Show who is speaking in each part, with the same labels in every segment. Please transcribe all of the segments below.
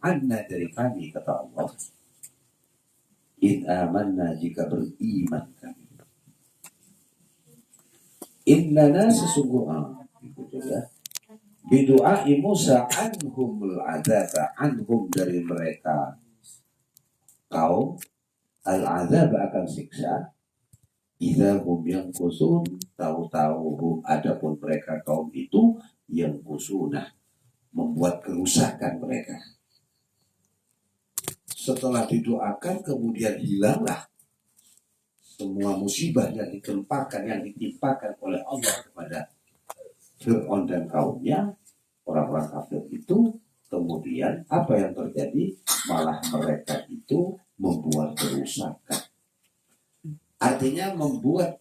Speaker 1: anna dari kami, kata Allah, in amanna, jika beriman kami, innana sesungguhnya, gitu ya, bidu'ai Musa anhumul adzaba, anhum dari mereka kaum, al-adzab akan siksa, idza hum yang kusun, tahu-tahu adapun mereka kaum itu yang kusunah, membuat kerusakan mereka. Setelah didoakan kemudian hilanglah semua musibah yang ditimpakan oleh Allah kepada Fir'aun dan kaumnya, orang-orang kafir itu. Kemudian apa yang terjadi? Malah mereka itu membuat kerusakan. Artinya membuat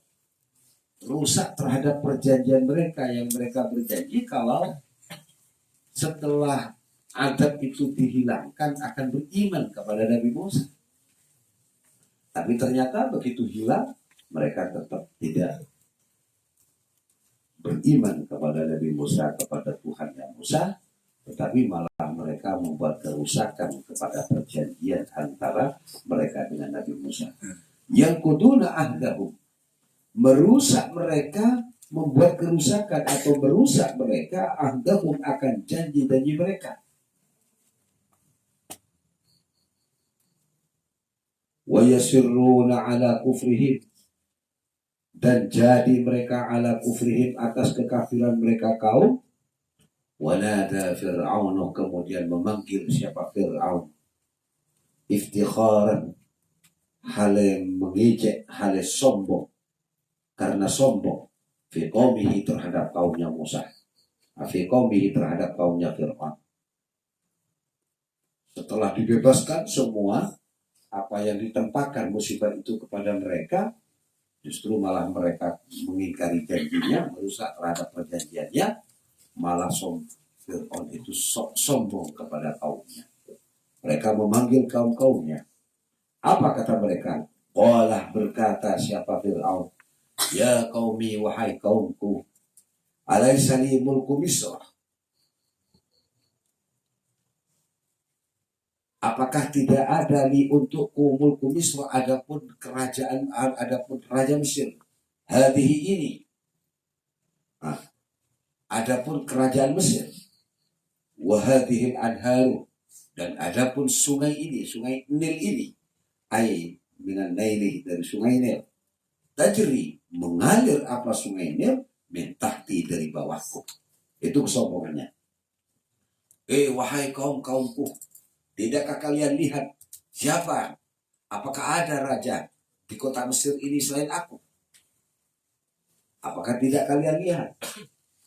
Speaker 1: rusak terhadap perjanjian mereka yang mereka berjanji kalau setelah adab itu dihilangkan akan beriman kepada Nabi Musa. Tapi ternyata begitu hilang mereka tetap tidak beriman kepada Nabi Musa, kepada Tuhannya Musa, tetapi malah mereka membuat kerusakan kepada perjanjian antara mereka dengan Nabi Musa. Yang kuduna ahdahum, merusak mereka, membuat kerusakan atau merusak mereka ahdahum akan janji-janji mereka. Wa yasirruna ala kufrihim, dan jadi mereka ala kufrihim atas kekafiran mereka kaum. Wanada Fir'aun, kemudian memanggil siapa Fir'aun, iftikharan, hale mengejek, hale sombong, karena sombong, fi qaumihi terhadap kaumnya Musa, fi qaumihi terhadap kaumnya Fir'aun. Setelah dibebaskan semua apa yang ditempatkan musibah itu kepada mereka, justru malah mereka mengingkari janjinya, merusak terhadap perjanjiannya, malah Fir'aun itu sombong kepada kaumnya. Mereka memanggil kaum-kaumnya. Apa kata mereka? Qala, berkata siapa Fir'aun, ya qaumi, wahai kaumku, alaysa li mulku Misr, apakah tidak ada li untukku mulku Misr, adapun kerajaan, adapun raja Mesir, hadhihi ini, adapun kerajaan Mesir, wa hadhil anharu, dan adapun sungai ini, sungai Nil ini, ai minan Naili, dari sungai Nil, tajri, mengalir apa sungai Nil, min tahti, dari bawahku. Itu kesombongannya. Wahai kaumku, tidakkah kalian lihat siapa? Apakah ada raja di kota Mesir ini selain aku? Apakah tidak kalian lihat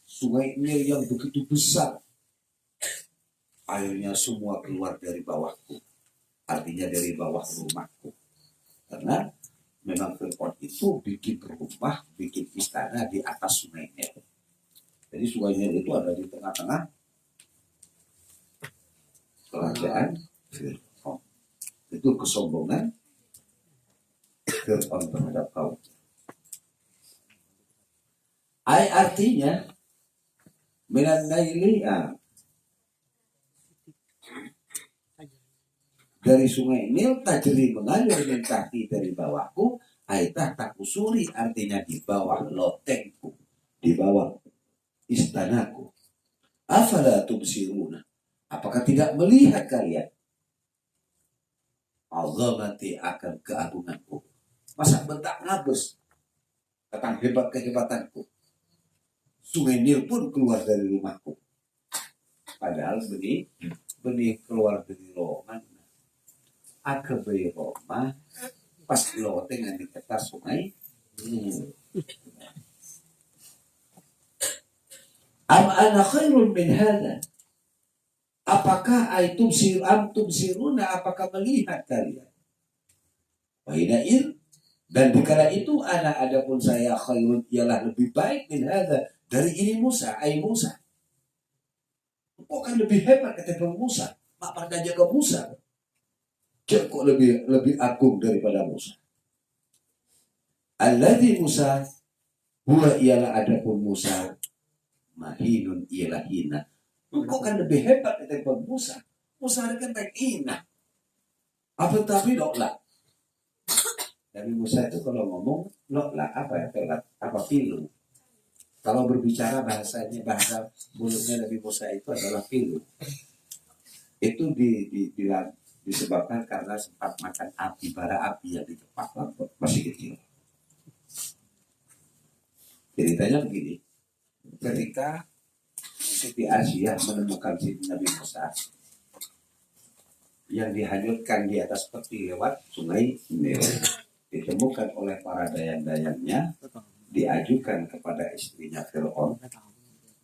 Speaker 1: sungai Nil yang begitu besar, airnya semua keluar dari bawahku, artinya dari bawah rumahku. Karena memang Fir'aun itu bikin rumah, bikin istana di atas sungai Nil. Jadi sungai Nil itu ada di tengah-tengah kerajaan Fir'aun. Itu kesombongan Fir'aun terhadap kaum. Artinya minan Naili, dari sungai Nil, tajri, mengalir, min tahti, dari bawahku, aitah tak usuri, artinya di bawah lotengku, di bawah istanaku. Afala tubsiruna, apakah tidak melihat kalian azamati, akan keagunganku? Masa bentak ngabes tentang hebat kehebatanku? Sungai Nil pun keluar dari rumahku, padahal benih keluar dari loman, akabai Roma, pas loteng yang di atas sungai. Am ana khairun min hada, apakah antum siruna, apakah melihat kalian? Wahinain, dan dikala itu ana, adapun saya, khairun, ialah lebih baik, min hada, dari ini Musa, Musa. Kok kan lebih hebat ketimbang Musa, mak pada jaga Musa, kok lebih agung daripada Musa. Alladzi Musa, huwa, ialah adapun Musa, mahinun, ialah hina. Kok kan lebih hebat ketimbang Musa, Musa kan tak inah. Apa tapi dok lah. Nabi Musa itu kalau ngomong dok lah apa ya telat apa pilu. Kalau berbicara bahasa mulutnya Nabi Musa itu adalah pilu. Itu disebabkan karena sempat makan api bara api yang di tempat masih kecil. Ceritanya begini, ketika Siti Asia menemukan Siti Nabi Musa yang dihanyutkan di atas peti lewat sungai Nil, ditemukan oleh para dayan-dayannya, diajukan kepada istrinya Fir'aun,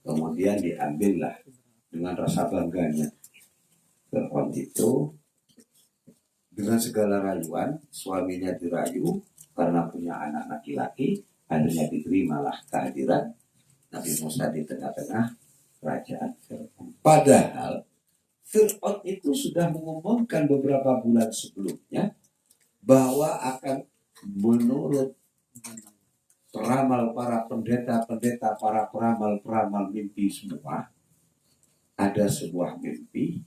Speaker 1: kemudian diambillah dengan rasa bangganya. Fir'aun itu dengan segala rayuan, suaminya dirayu karena punya anak laki-laki, akhirnya diterimalah kehadiran Nabi Musa di tengah-tengah kerajaan Fir'aun. Padahal Fir'aun itu sudah mengumumkan beberapa bulan sebelumnya bahwa akan menurut peramal para pendeta-pendeta, para peramal-peramal mimpi semua, ada sebuah mimpi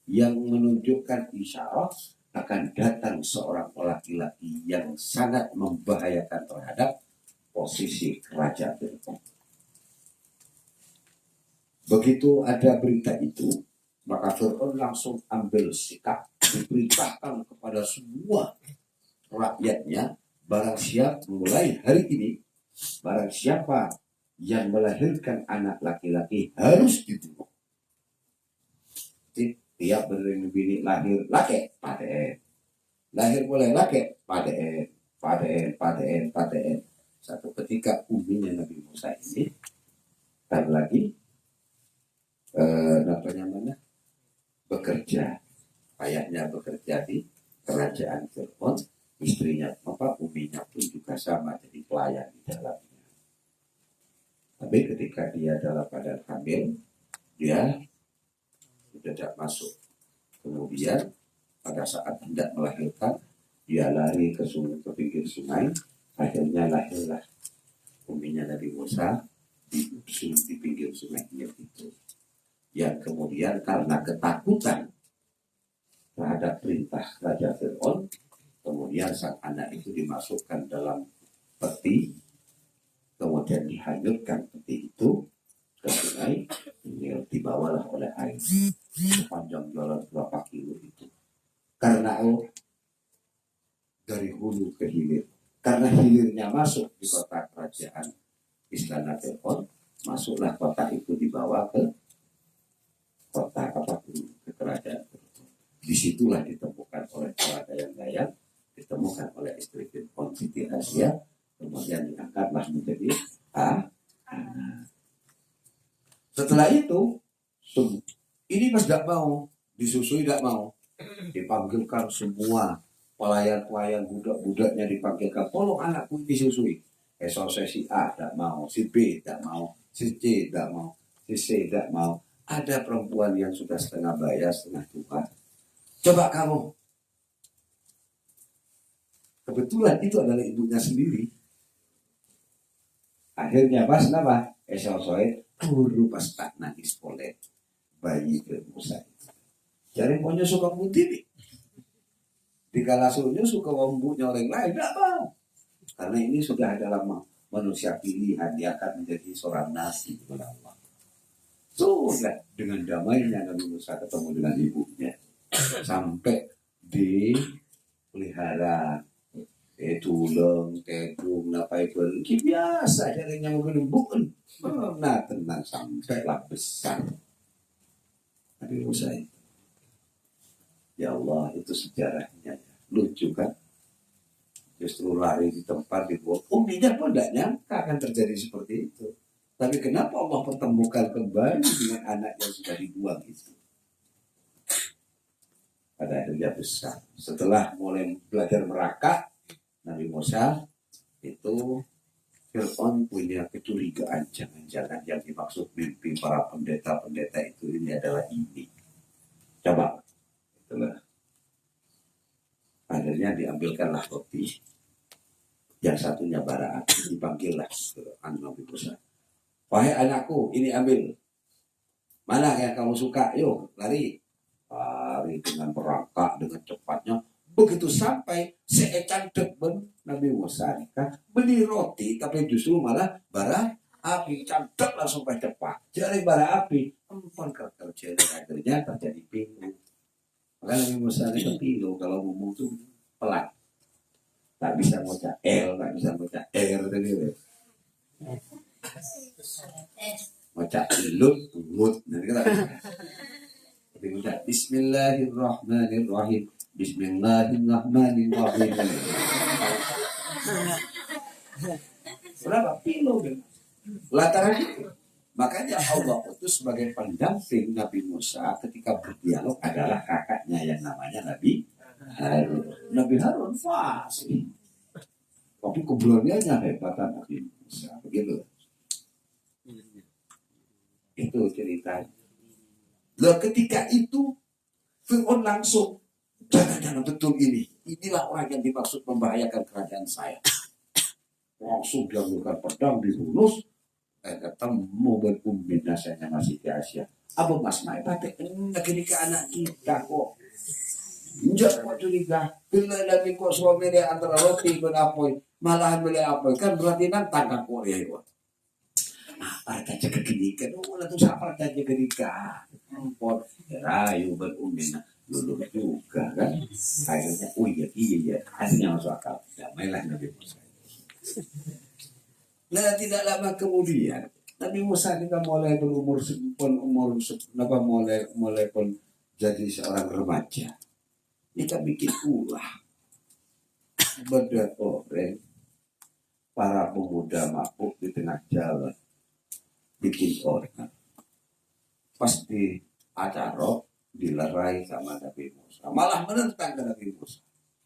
Speaker 1: yang menunjukkan isyarat akan datang seorang laki-laki yang sangat membahayakan terhadap posisi kerajaan Fir'aun. Begitu ada berita itu, maka Fir'aun langsung ambil sikap, diperintahkan kepada semua rakyatnya, barang siapa mulai hari ini, barang siapa yang melahirkan anak laki-laki harus dibunuh. Tiap bini lahir laki, paten. Lahir mulai laki, paten. Satu ketika uminya Nabi Musa ini kan lagi bekerja, ayahnya bekerja di kerajaan Fir'aun, istrinya uminya pun juga sama jadi pelayan di dalamnya. Tapi ketika dia dalam keadaan hamil, dia tidak masuk. Kemudian pada saat hendak melahirkan, dia lari ke pinggir sungai. Akhirnya lahirlah uminya Nabi Musa di pinggir sungai itu. Yang kemudian karena ketakutan terhadap perintah Raja Fir'aun, kemudian sang anak itu dimasukkan dalam peti, kemudian dihanyutkan peti itu ke sungai, dibawalah oleh air sepanjang jalan berapa kilo itu. Karena dari hulu ke hilir, karena hilirnya masuk di kota kerajaan istana Fir'aun, masuklah kota itu dibawa ke kota ke kerajaan Fir'aun. Disitulah ditemukan oleh para dayan-dayan, ditemukan oleh istri Fir'aun Siti Asia, kemudian diangkatlah menjadi anak. Setelah itu, ini pas tidak mau disusui, tidak mau, dipanggilkan semua pelayan-pelayan budak-budaknya, dipanggilkan, tolong anakku disusui. Si A tidak mau, si B tidak mau, si C tidak mau, si C tidak mau. Ada perempuan yang sudah setengah bayar, setengah tua. Coba kamu. Kebetulan itu adalah ibunya sendiri. Akhirnya pas nama turu pas tak nangis oleh bayi Musa. Jadi maunya suka putih nih. Dikala suruhnya suka wambunya orang lain, tidak mau. Karena ini sudah dalam manusia pilihan, dia akan menjadi seorang nabi kepada Allah. Sudah dengan damainya Nabi Musa ketemu dengan ibunya. Sampai dipelihara tulung, tedung, napai pergi biasa jadinya menembukkan. Nah tenang sampailah besar Nabi Musa itu. Ya Allah, itu sejarahnya lucu kan? Justru lari di tempat dibuang. Uminya pun tidak nyangka akan terjadi seperti itu. Tapi kenapa Allah pertemukan kembali dengan anak yang sudah dibuang itu? Pada akhirnya besar. Setelah mulai belajar merakah, Nabi Musa itu Fir'aun punya kecurigaan, jangan-jangan yang dimaksud mimpi para pendeta-pendeta itu ini adalah ini. Coba, itulah. Akhirnya diambilkanlah roti, yang satunya bara api, dipanggillah Nabi Musa. Wahai anakku, ini ambil. Mana yang kamu suka? Yuk, lari. lari dengan merangkak dengan cepatnya. Begitu sampai seecan deben Nabi Musa kan beli roti tapi justru malah bara api cantik langsung pada cepat. Jadi bara api empon kerja akhirnya terjadi pilu. Maka Nabi Musa itu pilu kalau ngomong tuh pelan. Tak bisa baca L, tak bisa baca R tadi. Baca lut, lut. Nanti kita baca Bismillahirrahmanirrahim. Bismillahirrahmanirrahim. Berapa pilu kan? Lantaran itu. Makanya Allah itu sebagai pendamping Nabi Musa ketika berdialog adalah kakaknya yang namanya Nabi Harun. Nabi Harun fasih. Tapi keberaniannya hebatan Nabi Musa. Begitu. Itu ceritanya. Lalu ketika itu Fir'aun langsung jangan betul ini. Inilah orang yang dimaksud membahayakan kerajaan saya. Langsung diambilkan pedang dibunuh. Ketemu berkumpul nasanya masih di Asia. Abu Mas Mai pakai negeri ke anak kita kok. Enggak kok curiga. Bila lagi kok suami dia antara roti dan apoy. Malahan beli apoy. Kan berarti nantang kan Korea itu. Apa saja kegenikan. Oh, itu siapa saja kegenikan. Empor. Rayu berumina. Dulu juga kan. Akhirnya, oh iya. Akhirnya masuk akal. Damailah Nabi Musa. Nah, tidak lama kemudian Nabi Musa kita mulai berumur mulai pun jadi seorang remaja. Kita bikin ulah berdatoreng para pemuda mabuk di tengah jalan bikin orang. Pasti acara dilerai sama Nabi Musa. Malah menentang ke Nabi Musa.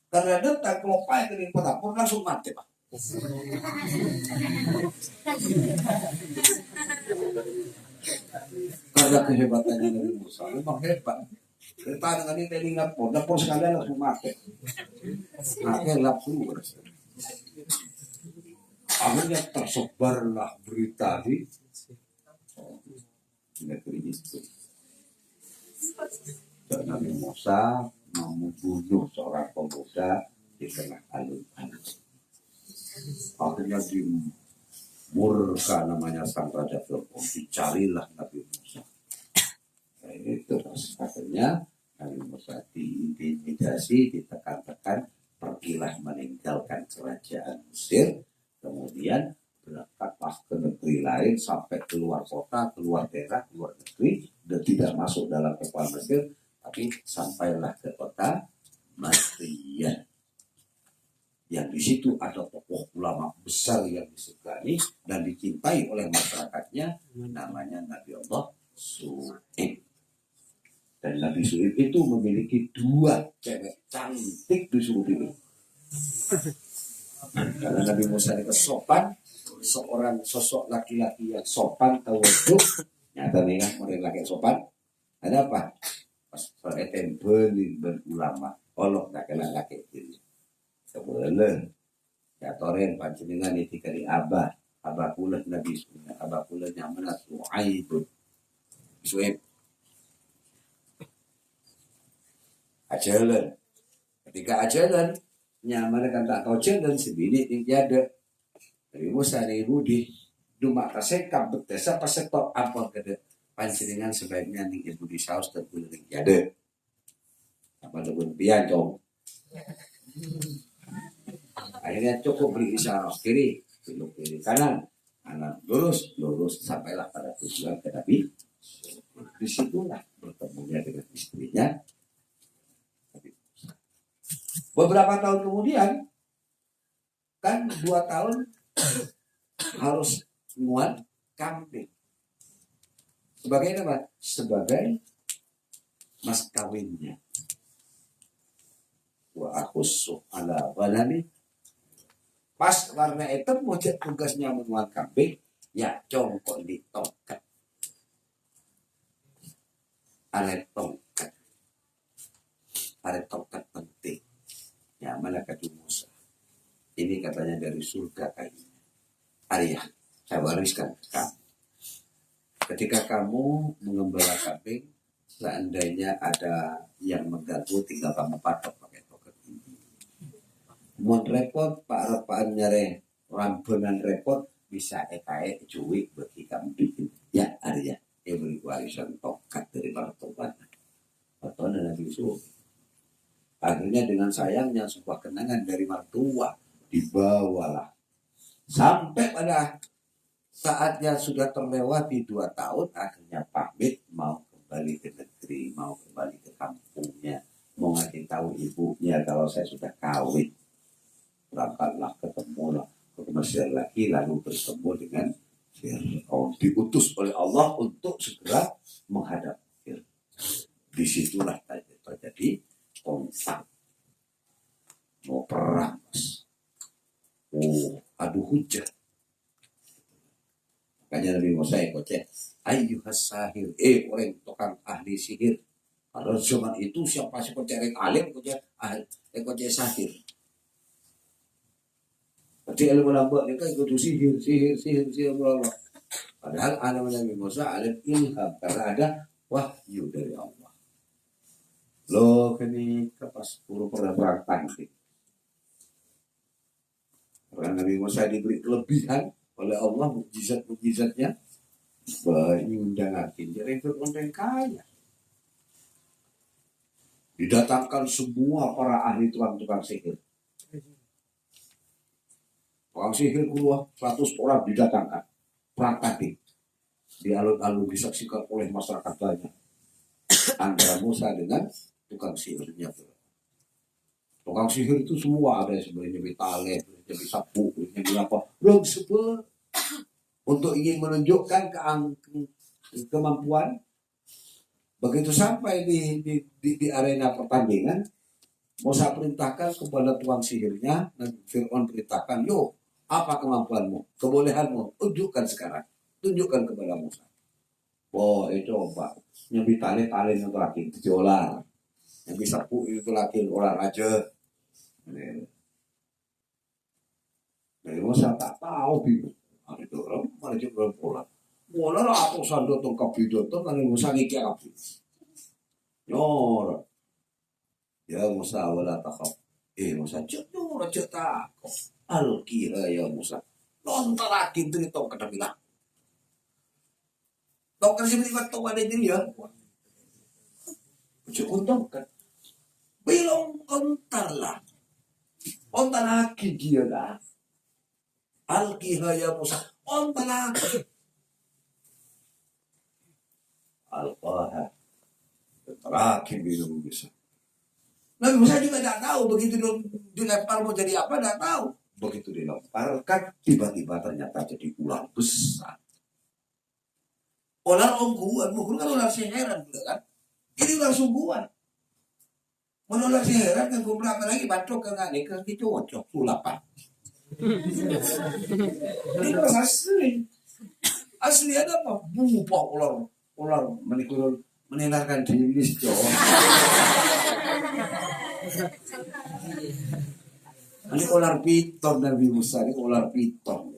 Speaker 1: Karena tentang kelopai ke kota pun langsung mati Pak. Karena kehebatannya Nabi Musa memang hebat. Kita dengan ini telinga pun sekalian langsung mati. Akhirnya langsung akhirnya tersebarlah berita di negeri itu. Dan Nabi Musa membunuh seorang pemuda di tengah alun-alun. Akhirnya dimurka namanya sang Raja Fir'aun. Dicarilah Nabi Musa. Nah, itu akhirnya Nabi Musa diintimidasi, ditekan-tekan, pergilah meninggalkan kerajaan Mesir. Kemudian berangkatlah ke negeri lain sampai keluar kota, keluar daerah, keluar negeri, dan tidak masuk dalam kepala Mesir, tapi sampailah ke kota Masyriah. Yang di situ ada tokoh ulama besar yang disegani dan dicintai oleh masyarakatnya, namanya Nabi Allah Su'ib. Dan Nabi Su'ib itu memiliki 2 cewek cantik di seluruh dunia. Karena Nabi Musa itu sopan, seorang sosok laki-laki yang sopan, tawaduk. Nyata nih kan, orang laki sopan. Ada apa? Pas soal beli berulama, Allah tak kena laki ini. Kebetulan, ya toren panjenengan itu kali abah kula Nabi Su'ib, abah kula nyamana Su'ib. Ajalan. Ketika ajalan, nyaman kan tak kau jalan sebini tinggi ada. Dari Musa dari Budi, dumak kasekap betesa pasetok apa kede panjenengan sebaiknya nih Budi saus terbunuh tinggi ada. Apa lebih pian dong. Akhirnya cukup beri isyarat kiri, belok kiri kanan, kanan lurus sampailah pada tujuan ke Nabi. Disitulah bertemunya dengan istrinya. Beberapa tahun kemudian, kan 2 tahun harus muat kambing. Sebagai apa? Sebagai mas kawinnya. Wa akhussu ala ghanami. Pas warna itu mau tugasnya menguat kambing, ya congkok di tongkat. Alet tongkat. Alet tongkat penting. Ya, mana kata Musa. Ini katanya dari surga kayaknya. Ayah, saya wariskan kamu. Ketika kamu mengembala kambing, seandainya ada yang mengganggu tinggal kamu patok pakai token ini. Mau repot Pak Repaan nyare rambunan repot bisa ekae cuy bagi kamu bikin ya Arya beri warisan tokat dari para tobat atau Nabi Yusuf. Akhirnya dengan sayangnya sebuah kenangan dari mertua dibawalah sampai pada saatnya sudah terlewati 2 tahun, akhirnya pamit mau kembali ke negeri, mau kembali ke kampungnya, mau ngasih tahu ibunya kalau saya sudah kawin. Berangkatlah ketemulah ke Mesir lagi, lalu bertemu dengan Fir'aun, diutus oleh Allah untuk segera menghadap Fir'aun. Disitulah terjadi konflik, mau perang, adu hujah. Makanya Nabi Musa kocek, ayyuhas sahir, orang tukang ahli sihir. Pada zaman itu siapa sih kocek alim, kocek sahir. Jadi ilmu lambak mereka ikut sihir Allah. Padahal anak Nabi Musa alim ilham karena ada wahyu dari Allah. Loh kini pas pura perang tangkik. Karena Nabi Musa diberi kelebihan oleh Allah, mukjizat-mukjizatnya banyak undangakin. Jadi Fir'aun yang kaya. Didatangkan semua para ahli tukang sihir. Tukang sihir keluar 100 orang didatangkan. Praktik. Di alun-alun disaksikan oleh masyarakat banyak. Antara Musa dengan tukang sihirnya. Tukang sihir itu semua ada sebenarnya bitale, jadi sapu, jadi apa, belum sebut untuk ingin menunjukkan kemampuan. Begitu sampai di arena pertandingan, Musa perintahkan kepada tukang sihirnya dan Fir'aun perintahkan, yo apa kemampuanmu, kebolehanmu, tunjukkan sekarang, tunjukkan kepada Musa. Oh itu Pak, yang bitale itu laki $7, yang bisa sapu itu laki olahraga. Dari Musa tak tahu bingung. Ada orang mana juga bola. Bola lah atau sando tongkap video tuh kan Musa ngikir apa? Nyor. Ya Musa wala takhaf. Musa jujur aja takut. Alkira ya Musa. Lontar lagi dari tong kena bilang. Tong kan sih berlibat tong ada dia. Untung kan. Belum ontar lah. Ontar lagi dia lah. Alkiha ya Musa. Ontar lagi. Alqaha. Terakhir bingung bisa. Nabi Musa juga tidak tahu. Begitu dilempar mau jadi apa, tidak tahu. Begitu dilemparkan, tiba-tiba ternyata jadi ular besar. Ular ongguan. Mungkin kan ular siheran. Kan? Ini ular sungguhan. Menolak siheran kan gue berapa lagi batuk ke ngani ke gitu cocok sulapan. Ini orang asli. Asli ada apa? Bupak ular menenangkan diri sejauh. Ini ular piton Nabi Musa, ini ular piton.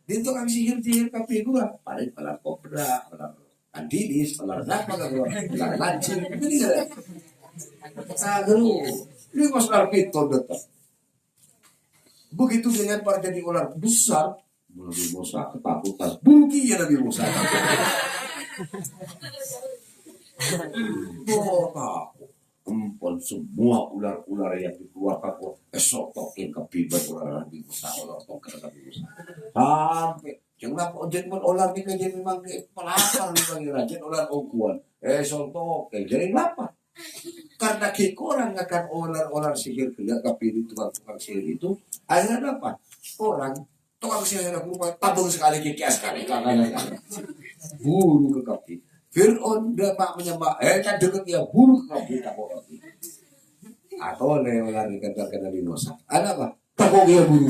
Speaker 1: Dia tukang sihir tapi gue paling ular kobra, ular andinis, ular apa ular lancing, ini kan? Aduh, ini mas ular piton datang. Begitu dilempar jadi ular besar, Nabi Musa ketakutan, bunyi ya Nabi Musa. Empon semua ular-ular yang dikeluarkan esotokin kebibat ular Nabi Musa, ular token Nabi Musa. Sampai jangan apa ojen pun ular ni kajian memang pelakar ni bagi raja ular ongkuan. Esotokin jadi apa? Karena orang akan ular sihir gelap kapiri tukang sihir itu akhirnya apa? Orang tukang sihir berupa tabung sekali kikias sekali buru ke kaki. Fir'aun dapat menyembah kan deket ya buru ke kaki tabung kaki. Atau ular dikatakan Nabi Musa. Ada apa? Tabung ya buru.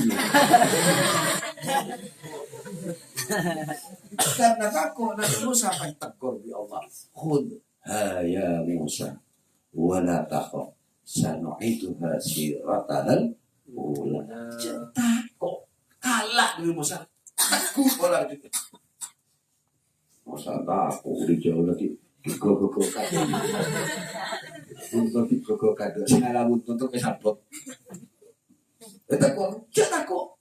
Speaker 1: Karena takut Nabi Musa akan tegur di Allah. Khud ya Musa. Wala takhaf sanu'iduha siratal ula. Takut kalah Nabi Musa. Takut orang itu. Masa aku udah jauh lagi go kado. Untuk go kado singalamun untuk kesabot. Takut, jangan takut.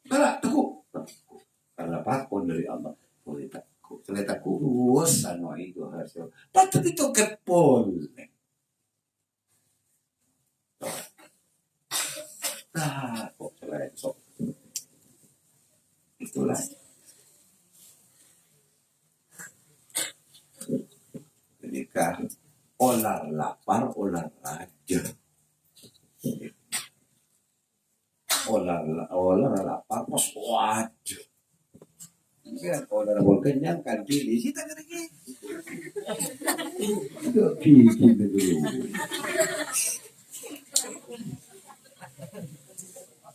Speaker 1: Takut. Karena pakon dari Allah. Boleh takut. Ternyata kurus anu itu hasil. Patut itu kepol. Kok selain sok. Itulah. Ketika olah lapar, olah raja. Olah lapar, pos wajah. Ya, olah kenyang kan pilih sih tak kena gitu. Bikin dulu.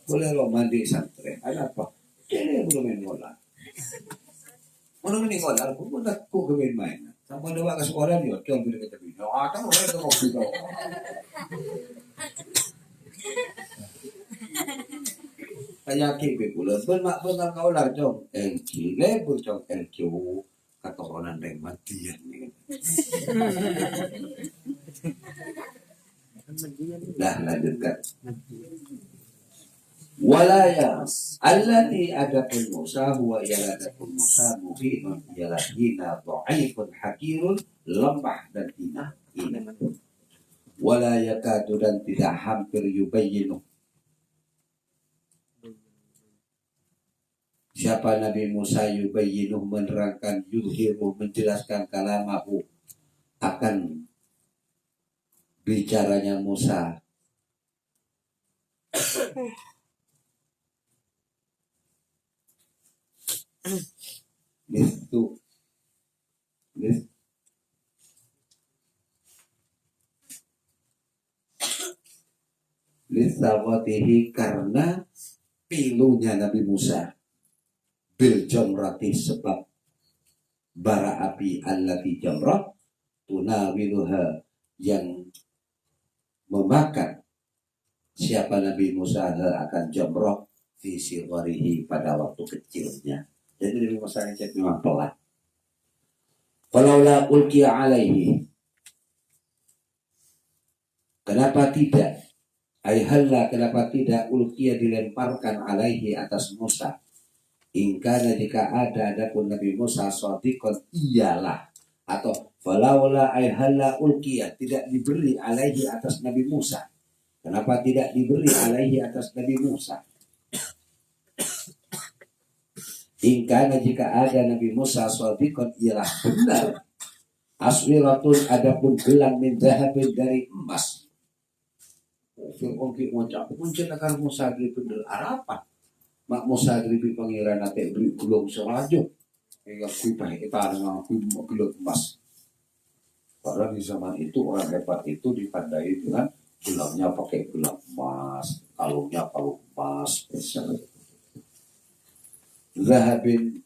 Speaker 1: Boleh lo mandi santri. Ada apa? Ini belum main bola. Belum main bola. Aku pun tak ku main. Sama dewa ke sekolah dia, kau pilih kita pilih. Tahu saya tu kopi kau. Kayak kipi pula. Benar kau lah jom. LQ lebur jom LQ keturunan yang matian ni. Dah lanjutkan. Walaya allati adapun Musa huwa yaladapun Musa muhinun ialah hina dhaifun hakirun lemah dan hina walaya kadu dan tidak hampir yubayyinu. Siapa Nabi Musa yubayyinu menerangkan yuhiru menjelaskan kalamahu akan bicaranya Musa. Itu lisawatihi karena pilunya Nabi Musa bil jamrati sebab bara api allati jamrah tunawiluha yang memakan siapa Nabi Musa akan jamrah fi sirwarihi pada waktu kecilnya. Jadi Nabi Musa ini memang pelan. Falaula ulqiya alaihi. Kenapa tidak? Aihalla kenapa tidak ulqiya dilemparkan alaihi atas Musa? Ingkana jika ada pun Nabi Musa shadiqan iyalah atau falaula aihalla ulqiya tidak diberi alaihi atas Nabi Musa. Kenapa tidak diberi alaihi atas Nabi Musa? Ingkana jika ada Nabi Musa shadiqan ialah benar. Aswiratun adapun gelang min zahabin dari emas. Fir'aun ki ngucap muncul akan Musa bener apa? Mak Musa gribi pangeran ate beri gulung serajo. Kayak kui pakai kita dengan kui gulung emas. Karena di zaman itu orang hebat itu dipandai dengan gelangnya pakai gelang emas, kalungnya kalung emas, misalnya. Zahabin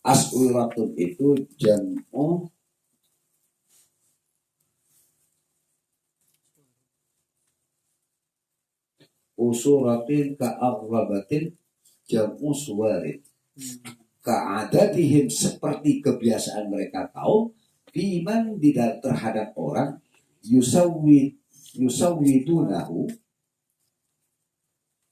Speaker 1: aswiratun itu jam'u usuratin ka'arrabatin jam'u suwarin ka'adatihim seperti kebiasaan mereka kaum iman terhadap orang yusawwidunahu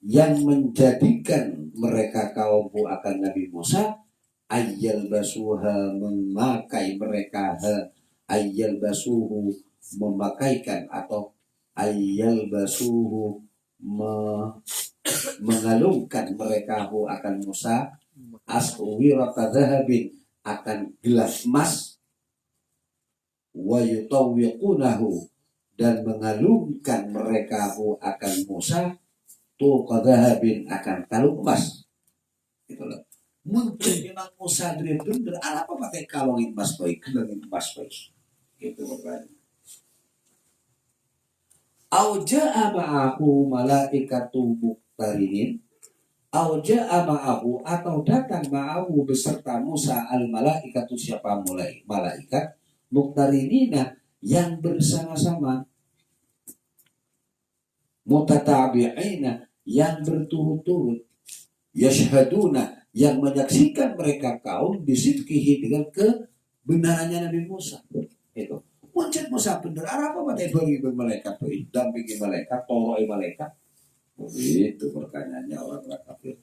Speaker 1: yang menjadikan mereka kaummu akan Nabi Musa ayyal basuha memakai mereka ayyal basuhu memakaikan atau ayyal basuhu mengalungkan mereka akan Musa aswirata zahabin akan gelas emas wa yutawwiqunahu dan mengalungkan mereka akan Musa tuqadhahabin akan kalung emas. Itulah. Mungkin memang Musa dari bener apa pakai kalung emas baik, gelangin emas baik. Itu berarti. Auja'a ma'ahu malaikatu muqtarinin. Auja'a ma'ahu atau datang ma'ahu beserta Musa al-malaikatu siapa mulai malaikat muqtarinina yang bersama-sama mutatabi'ina yang berturut-turut yashhaduna yang menyaksikan mereka kaum bisidqihi dengan kebenarannya Nabi Musa. Itu. Muncul Musa benar. Apa pada bagi malaikat itu? Dampingi malaikat, toloi malaikat. Itu pertanyaannya orang-orang kafir.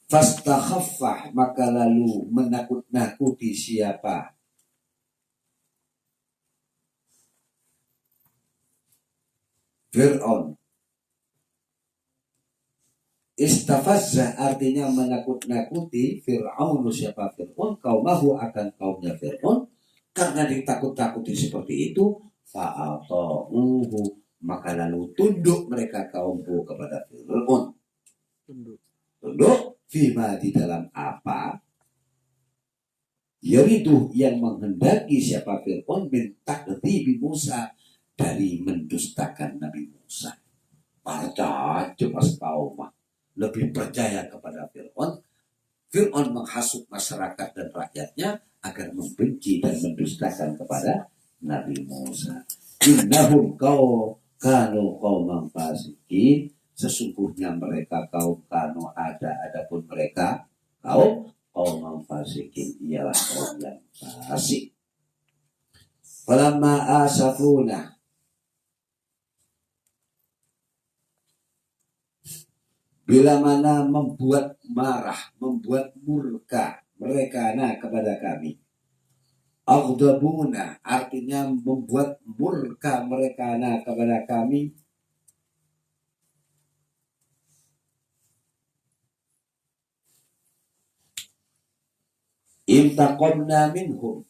Speaker 1: Fastakhaffah, maka lalu menakut-nakuti siapa? Fir'aun. Istafazah artinya menakut-nakuti Fir'aun, siapa Fir'aun, kaumahu akan kaumnya Fir'aun, karena ditakut-takuti seperti itu, fa'ata'uhu, maka lalu tunduk mereka kaumku kepada Fir'aun. Tunduk fima di dalam apa? Yaitu yang menghendaki siapa Fir'aun min takdzibi Musa, dari mendustakan Nabi Musa. Para cemas kaum lebih percaya kepada Fir'aun. Fir'aun menghasut masyarakat dan rakyatnya agar membenci dan mendustakan kepada Nabi Musa. Innahum kanu qauman fasikin, sesungguhnya mereka kaum kanu adapun mereka kaum fasikin, ialah kaum yang fasik. Falamma asafuna, bila mana membuat marah, membuat murka mereka kepada kami. Aghdabuna artinya membuat murka mereka kepada kami. Intaqamna minhum,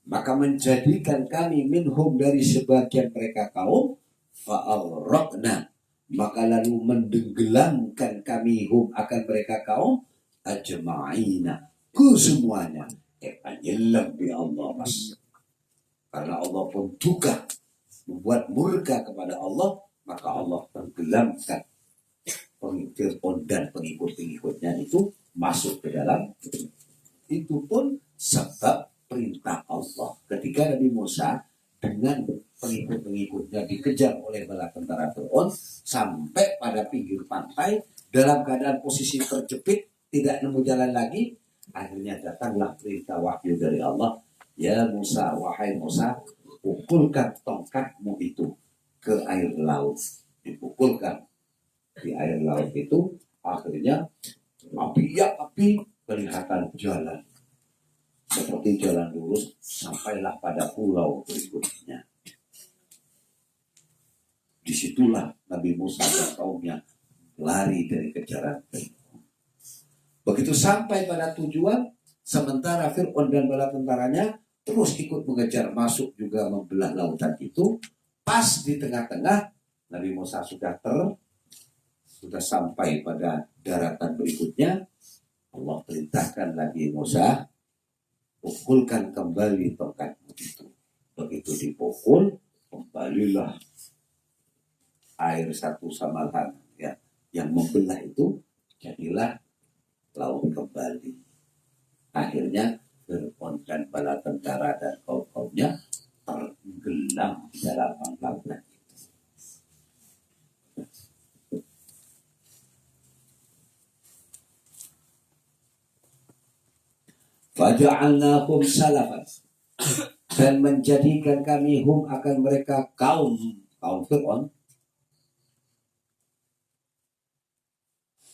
Speaker 1: maka menjadikan kami minhum dari sebagian mereka kaum, fa'aghraqna, maka lalu mendenggelamkan kami hum akan mereka kaum, ajma'ina, kesemuanya. Penyelam bi Allah, mas. Karena Allah pun juga membuat murka kepada Allah, maka Allah tenggelamkan Fir'aun dan pengikut-pengikutnya itu masuk ke dalam. Itu pun sebab perintah Allah. Ketika Nabi Musa dengan pengikut-pengikutnya dikejar oleh bala tentara Fir'aun sampai pada pinggir pantai dalam keadaan posisi terjepit, tidak nemu jalan lagi, akhirnya datanglah perintah wahyu dari Allah. Ya Musa, wahai Musa, pukulkan tongkatmu itu ke air laut. Dipukulkan di air laut itu, akhirnya api kelihatan jalan seperti jalan lurus, sampailah pada pulau berikutnya. Disitulah Nabi Musa dan kaumnya lari dari kejaran Fir'aun. Begitu sampai pada tujuan, sementara Fir'aun dan bala tentaranya terus ikut mengejar, masuk juga membelah lautan itu. Pas di tengah-tengah, Nabi Musa sudah sampai pada daratan berikutnya. Allah perintahkan Nabi Musa, pukulkan kembali tongkatmu itu. Begitu dipukul, kembalilah air satu sama lain, ya, yang membelah itu jadilah laut kembali. Akhirnya Fir'aun dan bala tentara dan kaum-kaumnya tenggelam di dalam lautan itu. Faja'alnahum salafan, dan menjadikan kami hum akan mereka kaum Fir'aun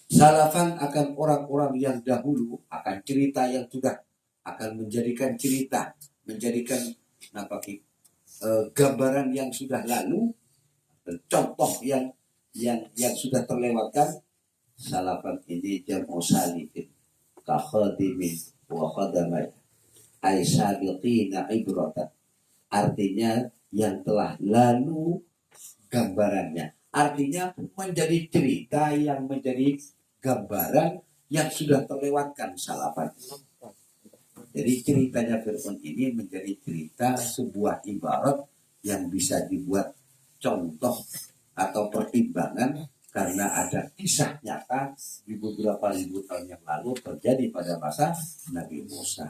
Speaker 1: salafan, akan orang-orang yang dahulu, akan cerita yang sudah, akan menjadikan cerita, menjadikan gambaran yang sudah lalu, contoh yang sudah terlewatkan. Salafan ini jamu salifin kakhadimin wa khadamat ay sabiqina ibratan, artinya yang telah lalu gambarannya, artinya menjadi cerita yang menjadi gambaran yang sudah terlewatkan. Salafan, jadi ceritanya Fir'aun ini menjadi cerita, sebuah ibarat yang bisa dibuat contoh atau pertimbangan, karena ada kisah nyata di beberapa ribu tahun yang lalu terjadi pada masa Nabi Musa.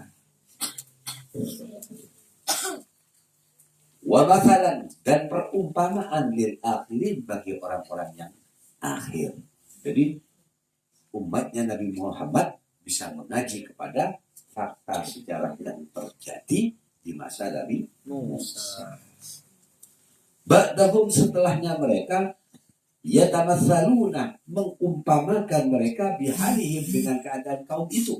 Speaker 1: Wa mathalan, dan perumpamaan lil akhirin bagi orang-orang yang akhir. Jadi umatnya Nabi Muhammad bisa mengaji kepada fakta sejarah yang terjadi di masa Nabi Musa. Ba'dahum, setelahnya mereka, yatamatsaluna, mengumpamakan mereka bihalihim, dengan keadaan kaum itu.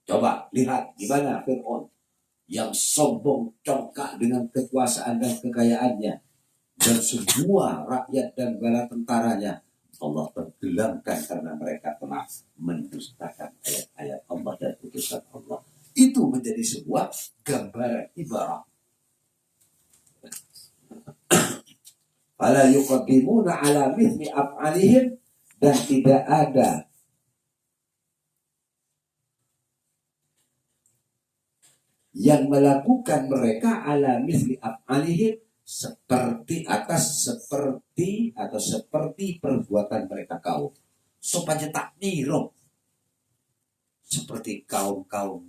Speaker 1: Coba lihat gimana Fir'aun yang sombong congkak dengan kekuasaan dan kekayaannya, dan semua rakyat dan bala tentaranya Allah tenggelamkan karena mereka telah mendustakan ayat-ayat Allah dan putusan Allah. Itu menjadi sebuah gambaran ibarat. Fala yuqaddimuna ala mithli af'alihim, dan tidak ada yang melakukan mereka ala mithli af'alihim, seperti perbuatan mereka kaum. Supaya tak niru seperti kaum-kaum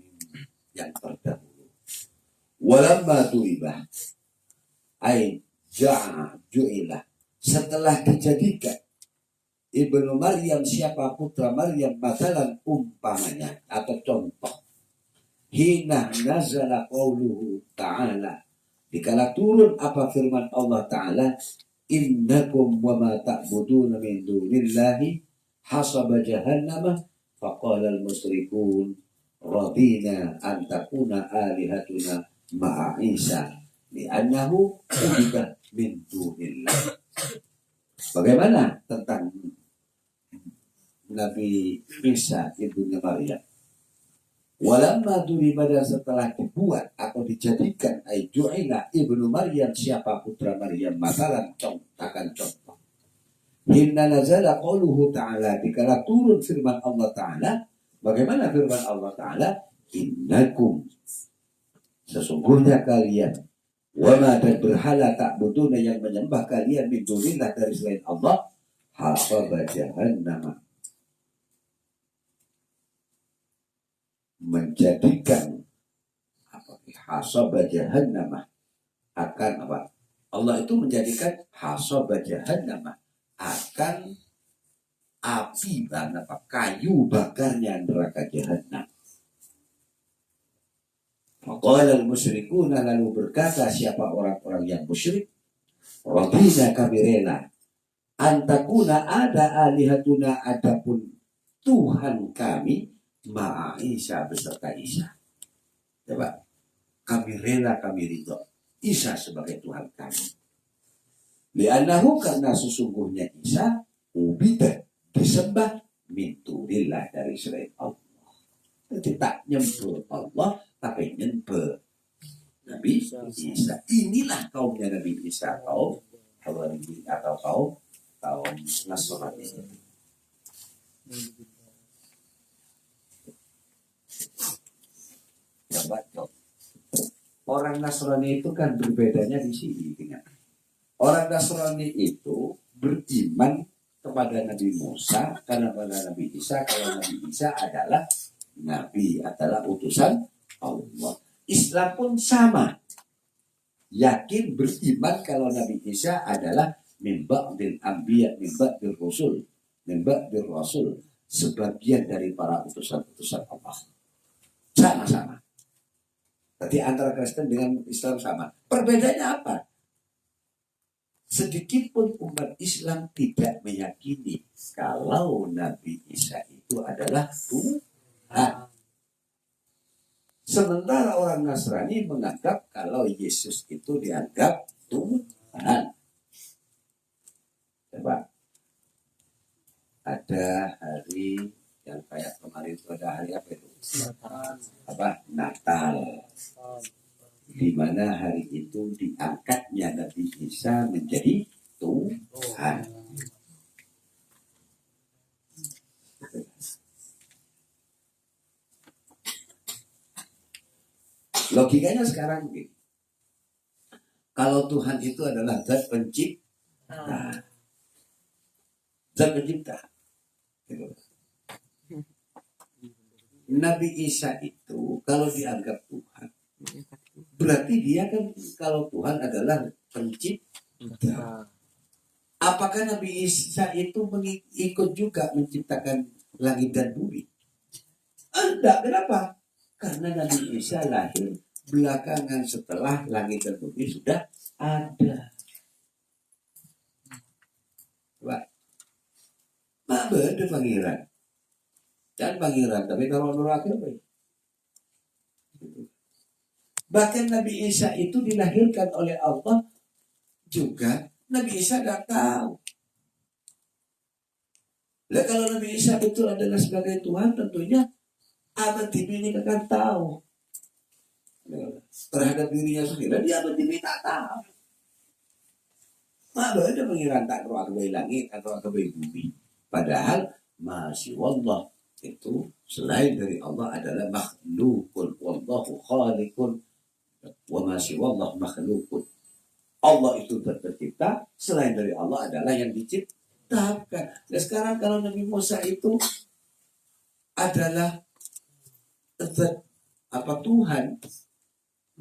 Speaker 1: yang terdahulu. Walamma tuibah ay ju'ilah, setelah dijadikan Ibnu Maryam, siapa putra Maryam, mathalan, umpamanya atau contoh, hina nazala qauluhu ta'ala, dikala turun apa firman Allah Ta'ala, innakum wa ma ta'buduna min dunillahi hasaba jahannama faqala al-musyrikun radina an takuna alihatuna ma'a Isa li'annahu ubida min dunillah. Bagaimana tentang Nabi Isa ibnu Maryam? Walamma duripada, setelah dibuat atau dijadikan, ju'ila ibnu Maryam, siapa putra Maryam, masalan, contoh. Hinna nazala qauluhu ta'ala, dikala turun firman Allah Ta'ala. Bagaimana firman Allah Ta'ala? Innakum, sesungguhnya kalian, wama, dan berhala ta'buduna, yang menyembah kalian, min dunillah, dari selain Allah, hasaba jahannam, menjadikan hasaba jahannam, akan apa? Allah itu menjadikan hasaba jahannam, akan api kayu bakarnya neraka jahannam. Faqala al-musyrikuna, lalu berkata siapa orang-orang yang musyrik, radina, kami rela, antakuna, ada alihatuna, adapun Tuhan kami, ma'a Isa, beserta Isa. Coba, kami rela, kami ridho Isa sebagai Tuhan kami. Li'annahu, karena sesungguhnya Isa ubida, disembah min dunillah, dari selain Allah. Jadi tak nyembah Allah, tapi nyembah Nabi Isa. Inilah kaumnya Nabi Isa, kaum Hawariyyin atau kaum Nasrani. Orang Nasrani itu kan berbedanya di sini dengan orang Nasrani itu beriman kepada Nabi Musa karena pada Nabi Isa, kalau Nabi Isa adalah Nabi, adalah utusan Allah. Islam pun sama, yakin beriman kalau Nabi Isa adalah min ba'dil anbiya, min ba'dil rasul, sebagian dari para utusan-utusan Allah. Sama-sama. Jadi antara Kristen dengan Islam sama. Perbedaannya apa? Sedikit pun umat Islam tidak meyakini kalau Nabi Isa itu adalah Tuhan. Sementara orang Nasrani menganggap kalau Yesus itu dianggap Tuhan. Coba, ada hari yang kayak kemarin itu, ada hari apa itu? Natal. Di mana hari itu diangkatnya Nabi Isa menjadi Tuhan. Logikanya sekarang begini. Kalau Tuhan itu adalah zat pencipta. Zat pencipta. Nabi Isa itu kalau dianggap Tuhan, Berarti dia kan kalau Tuhan adalah pencipta. Apakah Nabi Isa itu ikut juga menciptakan langit dan bumi? Enggak, kenapa? Karena Nabi Isa lahir belakangan setelah langit dan bumi sudah ada. Wah, ada pangeran. Dan pangeran, tapi kalau neraka apa? Bahkan Nabi Isa itu dilahirkan oleh Allah juga. Nabi Isa tidak tahu. Nah, kalau Nabi Isa betul adalah sebagai Tuhan, tentunya abad ini akan tahu terhadap dirinya sendiri. Dia abad ini tak tahu. Ada pengiran tak keluar ke langit atau ke bumi. Padahal masih Allah itu selain dari Allah adalah makhlukun. Wallahu khaliqun wa masih Allah makhlukun. Allah itu tercipta, selain dari Allah adalah yang diciptakan. Dan sekarang kalau Nabi Musa itu adalah Tuhan,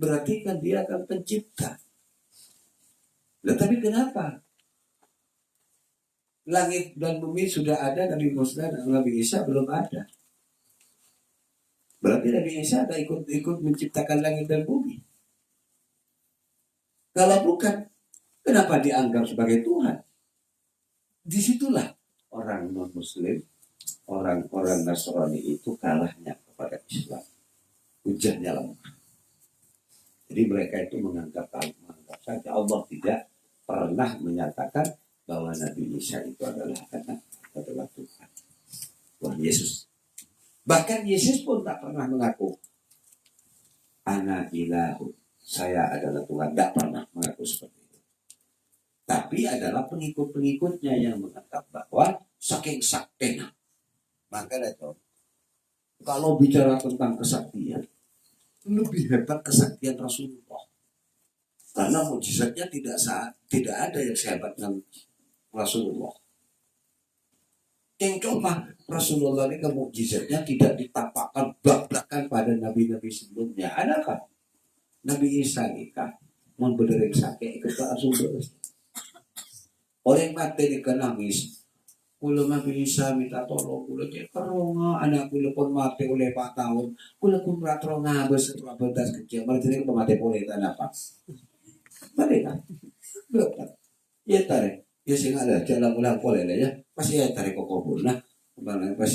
Speaker 1: berarti kan dia akan pencipta. Tapi kenapa? Langit dan bumi sudah ada, Nabi Musa dan Nabi Isa belum ada. Berarti Nabi Isa ada ikut menciptakan langit dan bumi. Kalau bukan, kenapa dianggap sebagai Tuhan? Disitulah orang non-Muslim, orang-orang Nasrani itu kalahnya kepada Islam. Hujahnya lemah. Jadi mereka itu menganggap saja Allah tidak pernah menyatakan bahwa Nabi Isa itu adalah Tuhan. Tuhan Yesus. Bahkan Yesus pun tak pernah mengaku ana ilahu, saya adalah Tuhan, tidak pernah mengaku seperti itu. Tapi adalah pengikut-pengikutnya yang menganggap bahwa saking saktinya. Maka itu, kalau bicara tentang kesaktian, lebih hebat kesaktian Rasulullah. Karena mukjizatnya tidak ada yang sehebat dengan Rasulullah. Yang coba Rasulullah ini mukjizatnya tidak ditampakkan bak-bakan pada nabi-nabi sebelumnya. Adakah? Nabi Isa nikah, mau berdering sakit, ikut Rasulullah. Orang mati nikah nangis. Kula Nabi Isa minta tolong, kula cek keronga, anak kula pun mati oleh 4 tahun. Kula pun ratrona setelah belas kecil, malah jadi mati oleh tanah pas. Mereka, ya tarik, ya sih ada jalan ulang boleh ya, pasti ya tarik kokobur. Nah, kemarin pas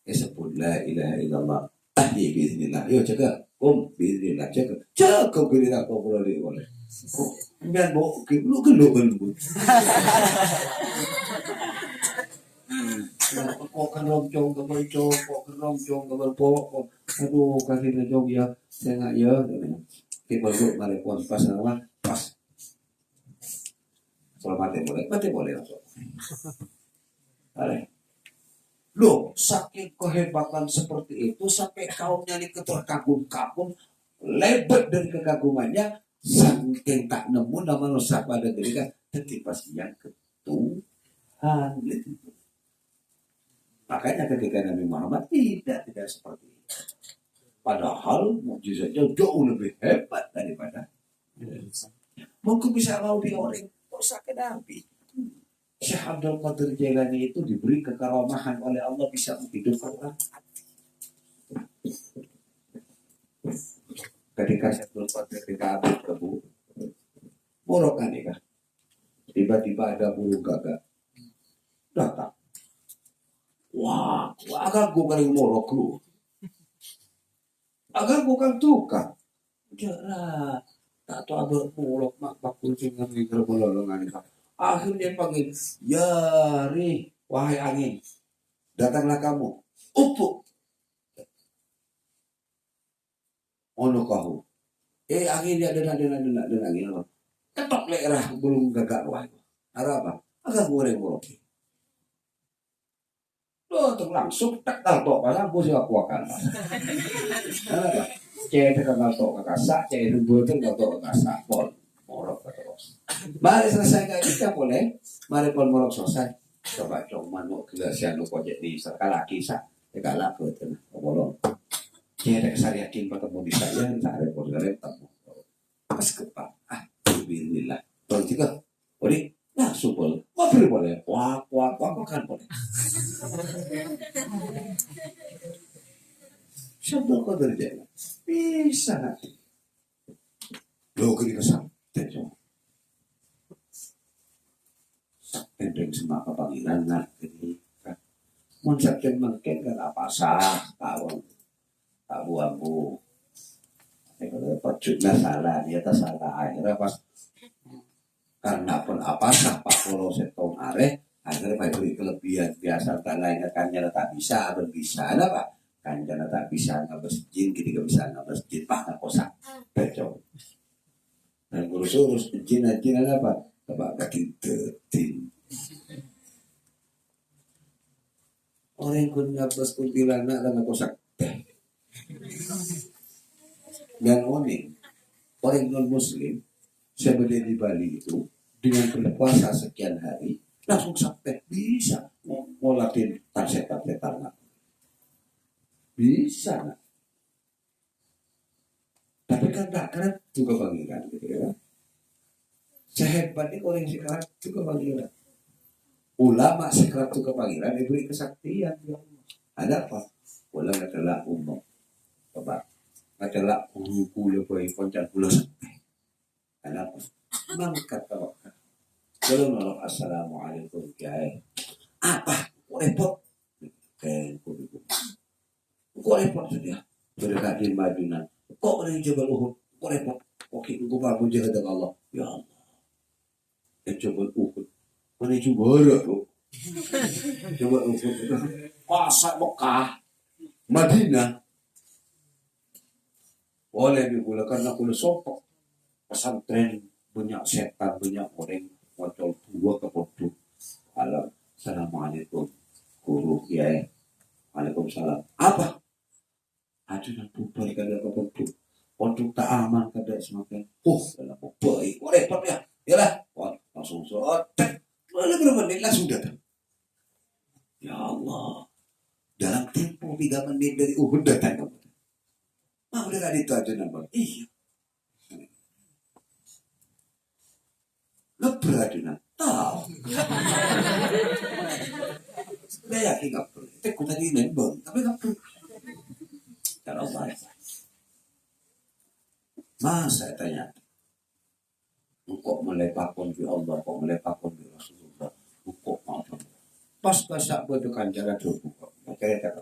Speaker 1: sebut la ilaha illallah, ahli bismillah, yo jaga. Bismillah, jaga bismillah kau boleh. Biar bawa lu geluk. Kok keroncong ke bercong, kok keroncong ke berpok, aduh kasih rejong ya, saya nggak ya, tiba lu mari puan pas nama pas, kalau mati boleh langsung. Loh, saking kehebatan seperti itu sampai kaumnya ini terkagum-kagum, lebat dari kekagumannya, saking tak nemu nama nusa pada diri kan, pasti yang Tuhan. Makanya ketika Nabi Muhammad tidak seperti itu. Padahal mukjizatnya jauh lebih hebat daripada. Mungkin bisa mau orang usah ke Nabi. Syekh Abdul Qadir Jailani itu diberi kekaramahan oleh Allah bisa menghidupkan orang. Ketika Syekh Abdul Qadir dikabut ke Bu, borok kan ya? Tiba-tiba ada burung gagak datang. Wah, agak gue kering morok lu. Agak gue kan tukang. Jangan, tak tahu abang morok mak kucing yang mikir bolongan itu. Akhirnya panggil, ya Ri, wahai angin, datanglah kamu, upuk. Ono kau. Angin dia denang angin apa? Ketok lerah belum gagak wahai. Ada apa? Agak goreng morok. Tuh langsung tak tahu pasal aku siapa kuakan. Cek kenal tok kakasak, cek dulu tu tahu kakasak pol morok terus. Mari selesai kayak kita boleh, mari pol morok selesai. Coba cuma mau kelasian lu kojek di sekali lagi sah, sekali lagi tu, bolong. Kaya saya yakin ketemu di saya, saya ketemu. Pas kepak, bismillah. Kalau juga, boleh, langsung boleh. Ngobrol boleh, wah, makan boleh. Siapa kau terjadi? Bisa nanti. Lo kini kesal, tentu. Sakten dan semua kepanggilan nak kini. Monsakten mungkin kan apa sah, kawan. Abu kalau pacutnya salah dia tak salah akhirnya pas karena pun apa sah pak kalau setong akhirnya beri kelebihan biasa tak lainnya kan nyala tak bisa berbisa ada pak kan nyala tak bisa nggak berjin ketika bisa nggak berjin pak nggak kosak betul dan urus jin ada apa coba kaki tetin orang yang nggak berkuntilanak dan nggak kosak dan orang non muslim saya berdiri di Bali itu dengan berpuasa sekian hari langsung sampai bisa mau latih tarsetan bisa nak. Tapi kan tak keren juga panggilan gitu ya sehebat ini orang sekarang juga panggilan ulama sekarang juga panggilan diberi kesaktian ya Allah. Ada apa ulama adalah umum coba adalah guru lebih koncan pula sampai kenapa mangkat tawakal kalau nolong assalamualaikum kiai apa kok repot kayak kok repot saja berdekat di Madinah kok dari Jabal Uhud kok repot kok kita baru jaga dengan Allah ya Allah Jabal Uhud mana juga loh Jabal Uhud masa Mekah Madinah boleh digunakan aku sopok pesantren banyak setan banyak orang ngocol dua ke bodoh alam assalamualaikum guru kiai waalaikumsalam apa ajunan bubar kada ke bodoh bodoh tak aman kada semakin dalam baik repot ya yalah langsung sholat boleh berapa menit langsung datang ya Allah dalam tempo 3 menit dari Uhud datang kamu udah gak itu aja nambah. Iya. Ngeber aja nak. Tahu. Saya yakin ngeber. Tapi tadi nembang. Tapi ngeber. Kalau saya. Saya tanya. Kok melepakkan di Allah. Kok melepakkan di Rasulullah. Kok mau. Pas basak berdukan jalan dulu. Makanya kata.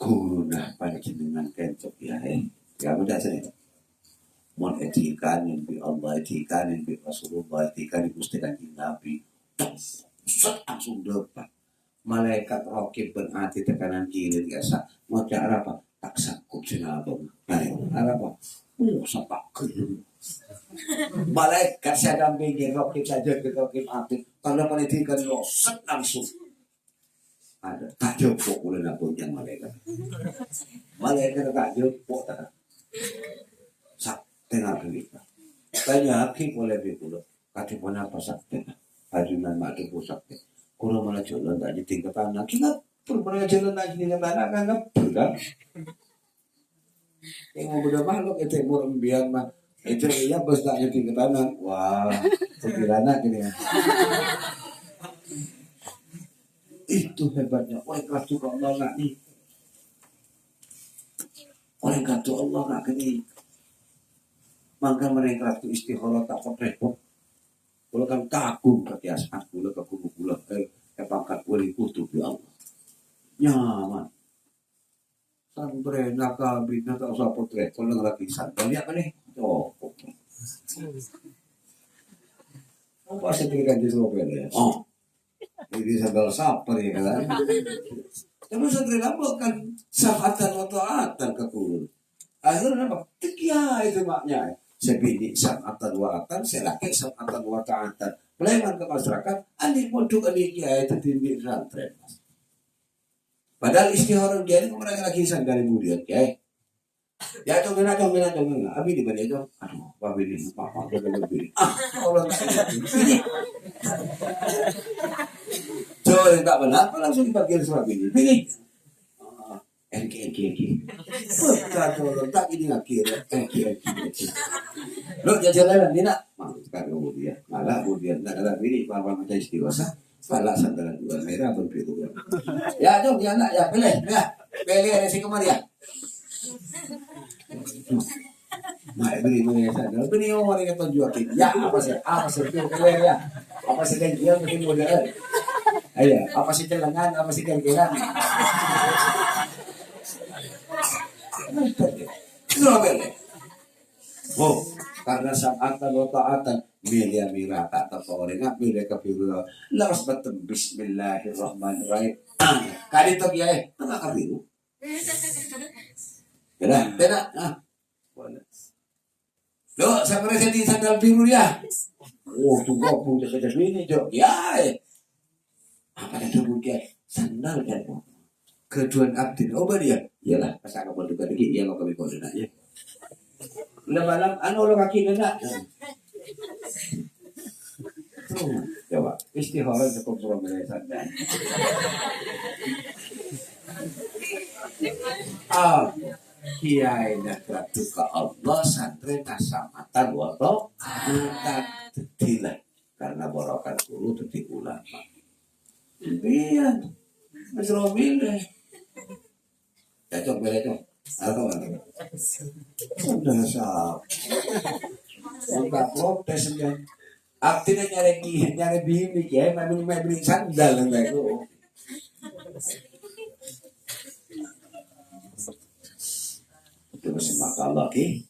Speaker 1: Guna panjenengan kencok ya mudah saja mon etikanin bi Allah etikanin bi Rasulullah etikanin Gusti Kanjeng Nabi langsung depan malaikat rokib berarti tekanan kiri biasa mau cara apa tak sanggup sinabung apa sapak malaikat saya dampingi rokib saja ke rokib aktif kalau pendidikan lo langsung ada tak jemput boleh nabung yang malaikat tak jemput tak sak tengah berita tanya hakim boleh berpuluh kaki pun apa sak tengah ajunan makin pusat kurang mana jalan tak di tingkat tanah kita pernah jalan lagi di tanah kan kan yang mau udah makhluk itu burung biar mah itu ya bos tak di tingkat tanah wah pikirannya gini ya itu hebatnya orang katu Allah nggak nih orang katu Allah nggak kini maka mereka katu istikharah tak repot kalau kan kagum kekiasan gula kagum gula pangkat boleh kutub ya Allah nyaman santri nakal bina tak usah potret kalau lagi santri apa nih apa sih kan di Surabaya ya jadi sadar saper ya kan. Tapi santri lama kan safatan wa ta'atan ke guru. Akhirnya apa? Tikia itu maknya. Sebini safatan wa ta'atan, selaki safatan wa ta'atan. Pelayanan ke masyarakat, anik moduk anik ya itu tindik santri. Padahal istihara dia ini mereka lagi sangkari mudian ya. Ya dong. Abi di mana itu? Aduh, babi ini apa lebih. Allah ini. So tak benar langsung dipanggil surat ini. Pilih. NK engki. Putra tolong tak ini akhirnya engki. Lo jalan ni nak. Mangkar kemudian, malah kemudian nak ada ini apa macam istiwasa. Salah sandaran dua merah berbiru. Ya jom ya nak ya pilih ada si kemari ya. Mak beri sandal beri orang yang tunjukin. Ya apa sih pilih ya. Apa sih dia mungkin modal. Ayo apa sih celengan apa sih kira-kira. Oh, karena sa'atan wa ta'atan milih mirata taporenga milih kabiru laras batem bismillahirrahmanirrahim kali to kiai tengah kabiru tidak lo sampai jadi sandal biru ya tunggu aku jadi ini jok ya apa yang disebut kiai sandal kan keduan abdin dia iyalah pas aku mau juga lagi iya mau kami kode ya malam lo kaki nak coba istihara cukup promesa kiai nak ke Allah santri kasamatan wato tidak karena borokan guru detik ulama iya Mas Romil cocok beda apa mana sudah sah enggak protes kan artinya nyari bini ya memang beli sandal enggak itu terus maka lagi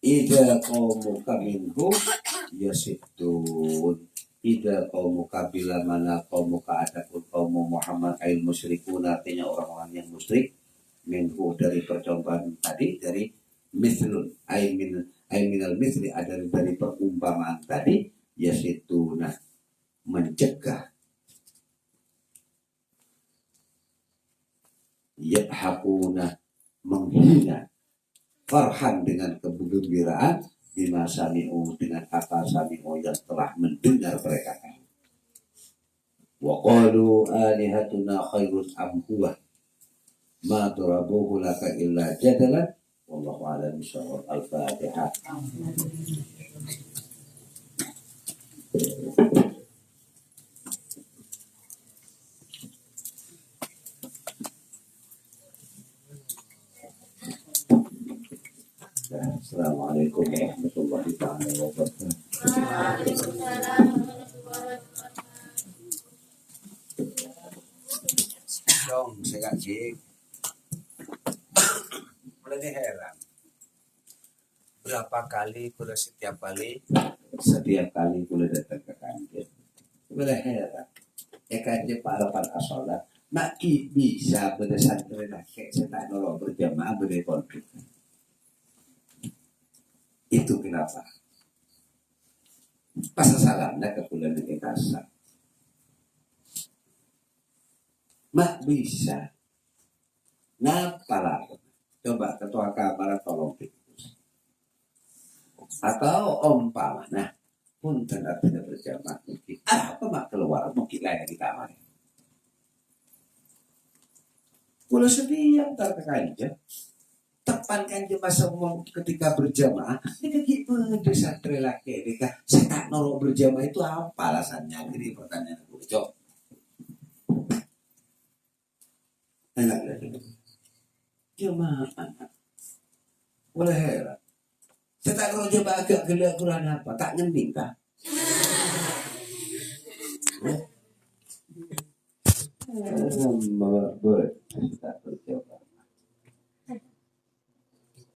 Speaker 1: ida qaumu kaminhu yasitun ida qaumu kabila mana qaumu adapun qaumu Muhammad ail musyrikun artinya orang-orang yang musyrik minhu dari percobaan tadi dari mithlun minal mithli ada dari perumpamaan tadi yasituna mencegah yadhakuna menghina farhan dengan kegembiraan bima sami'u dengan kata sami'u yang telah mendengar mereka. Wa qalu alihatuna khairun am huwa ma turabuhu laka illa jadalan wallahu a'lam bishawab. Al-Fatihah. Assalamualaikum warahmatullahi wabarakatuh. Dong, saya kaji. Mulai heran. Berapa kali kuliah setiap kali kuliah datang ke kantor. Mulai heran. Kantor para asolat. Maki bisa berdasarkan laki setan nolong berjamaah berkonflik. Itu kenapa? Pasal salamnya ke bulan yang kasar. Mak bisa. Ngapalah. Coba ketua kamar tolong tikus. Atau umpamanya pun tidak berjamaah mungkin. Apa mak keluar mungkin lain di kamar. Kalau sedia terkait aja. Tepankan cuma semua ketika berjamaah ini desa laki ketika setan nolong berjamaah itu apa alasannya jadi pertanyaan aku cok enak lagi jamaah boleh heran setan nolong jamaah agak gelap kurang apa tak nyembing kah tak berjamaah